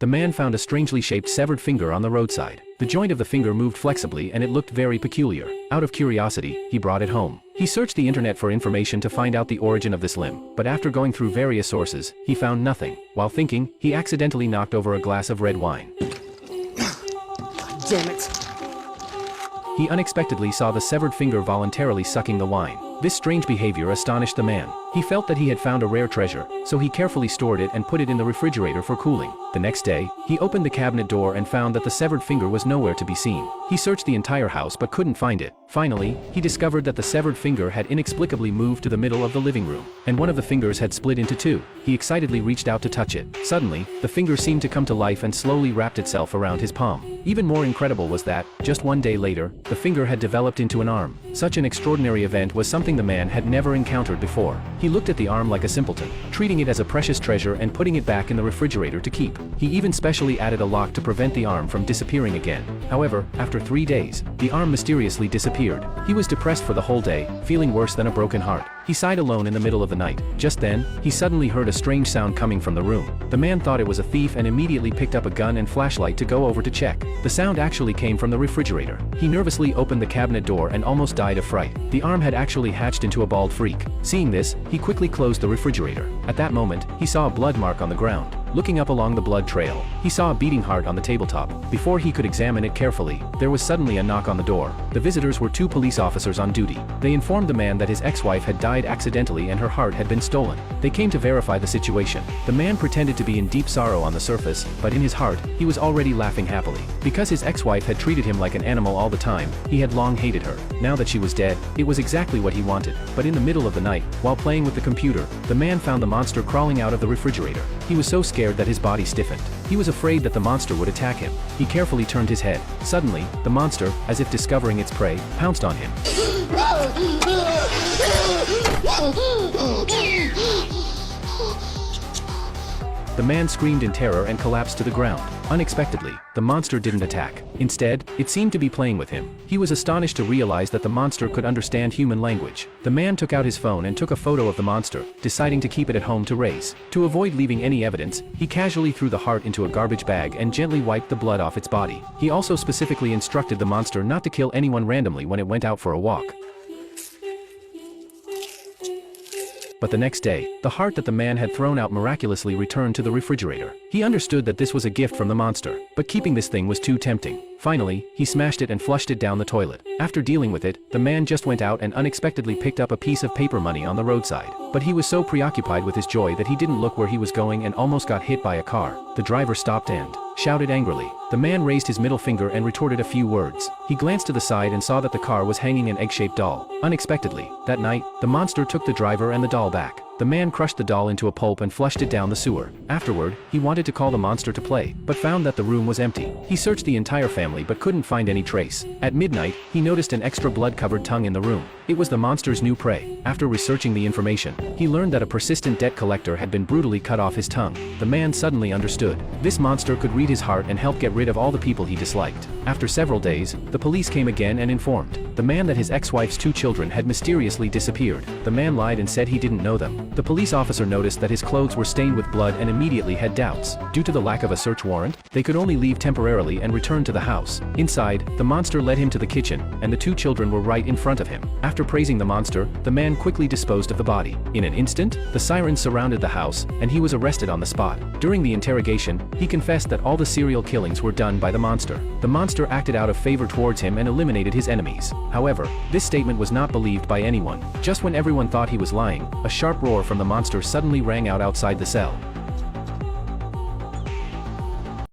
the man found a strangely shaped severed finger on the roadside. The joint of the finger moved flexibly and it looked very peculiar. Out of curiosity, he brought it home. He searched the internet for information to find out the origin of this limb, but after going through various sources, he found nothing. While thinking, he accidentally knocked over a glass of red wine. Damn it. He unexpectedly saw the severed finger voluntarily sucking the wine. This strange behavior astonished the man. He felt that he had found a rare treasure, so he carefully stored it and put it in the refrigerator for cooling. The next day, he opened the cabinet door and found that the severed finger was nowhere to be seen. He searched the entire house but couldn't find it. Finally, he discovered that the severed finger had inexplicably moved to the middle of the living room, and one of the fingers had split into two. He excitedly reached out to touch it. Suddenly, the finger seemed to come to life and slowly wrapped itself around his palm. Even more incredible was that, just one day later, the finger had developed into an arm. Such an extraordinary event was something the man had never encountered before. He looked at the arm like a simpleton, treating it as a precious treasure and putting it back in the refrigerator to keep. He even specially added a lock to prevent the arm from disappearing again. However, after 3 days, the arm mysteriously disappeared. He was depressed for the whole day, feeling worse than a broken heart. He sighed alone in the middle of the night. Just then, he suddenly heard a strange sound coming from the room. The man thought it was a thief and immediately picked up a gun and flashlight to go over to check. The sound actually came from the refrigerator. He nervously opened the cabinet door and almost died of fright. The arm had actually hatched into a bald freak. Seeing this, he quickly closed the refrigerator. At that moment, he saw a blood mark on the ground. Looking up along the blood trail, he saw a beating heart on the tabletop. Before he could examine it carefully, there was suddenly a knock on the door. The visitors were 2 police officers on duty. They informed the man that his ex-wife had died accidentally and her heart had been stolen. They came to verify the situation. The man pretended to be in deep sorrow on the surface, but in his heart, he was already laughing happily. Because his ex-wife had treated him like an animal all the time, he had long hated her. Now that she was dead, it was exactly what he wanted. But in the middle of the night, while playing with the computer, the man found the monster crawling out of the refrigerator. He was so scared that his body stiffened. He was afraid that the monster would attack him. He carefully turned his head. Suddenly, the monster, as if discovering its prey, pounced on him. The man screamed in terror and collapsed to the ground. Unexpectedly, the monster didn't attack. Instead, it seemed to be playing with him. He was astonished to realize that the monster could understand human language. The man took out his phone and took a photo of the monster, deciding to keep it at home to raise. To avoid leaving any evidence, he casually threw the heart into a garbage bag and gently wiped the blood off its body. He also specifically instructed the monster not to kill anyone randomly when it went out for a walk. But the next day, the heart that the man had thrown out miraculously returned to the refrigerator. He understood that this was a gift from the monster, but keeping this thing was too tempting. Finally, he smashed it and flushed it down the toilet. After dealing with it, the man just went out and unexpectedly picked up a piece of paper money on the roadside. But he was so preoccupied with his joy that he didn't look where he was going and almost got hit by a car. The driver stopped and shouted angrily. The man raised his middle finger and retorted a few words. He glanced to the side and saw that the car was hanging an egg-shaped doll. Unexpectedly, that night, the monster took the driver and the doll back. The man crushed the doll into a pulp and flushed it down the sewer. Afterward, he wanted to call the monster to play, but found that the room was empty. He searched the entire family but couldn't find any trace. At midnight, he noticed an extra blood-covered tongue in the room. It was the monster's new prey. After researching the information, he learned that a persistent debt collector had been brutally cut off his tongue. The man suddenly understood. This monster could read his heart and help get rid of all the people he disliked. After several days, the police came again and informed the man that his ex-wife's 2 children had mysteriously disappeared. The man lied and said he didn't know them. The police officer noticed that his clothes were stained with blood and immediately had doubts. Due to the lack of a search warrant, they could only leave temporarily and return to the house. Inside, the monster led him to the kitchen, and the 2 children were right in front of him. After praising the monster, the man quickly disposed of the body. In an instant, the sirens surrounded the house, and he was arrested on the spot. During the interrogation, he confessed that all the serial killings were done by the monster. The monster acted out of favor towards him and eliminated his enemies. However, this statement was not believed by anyone. Just when everyone thought he was lying, a sharp roar from the monster suddenly rang out outside the cell.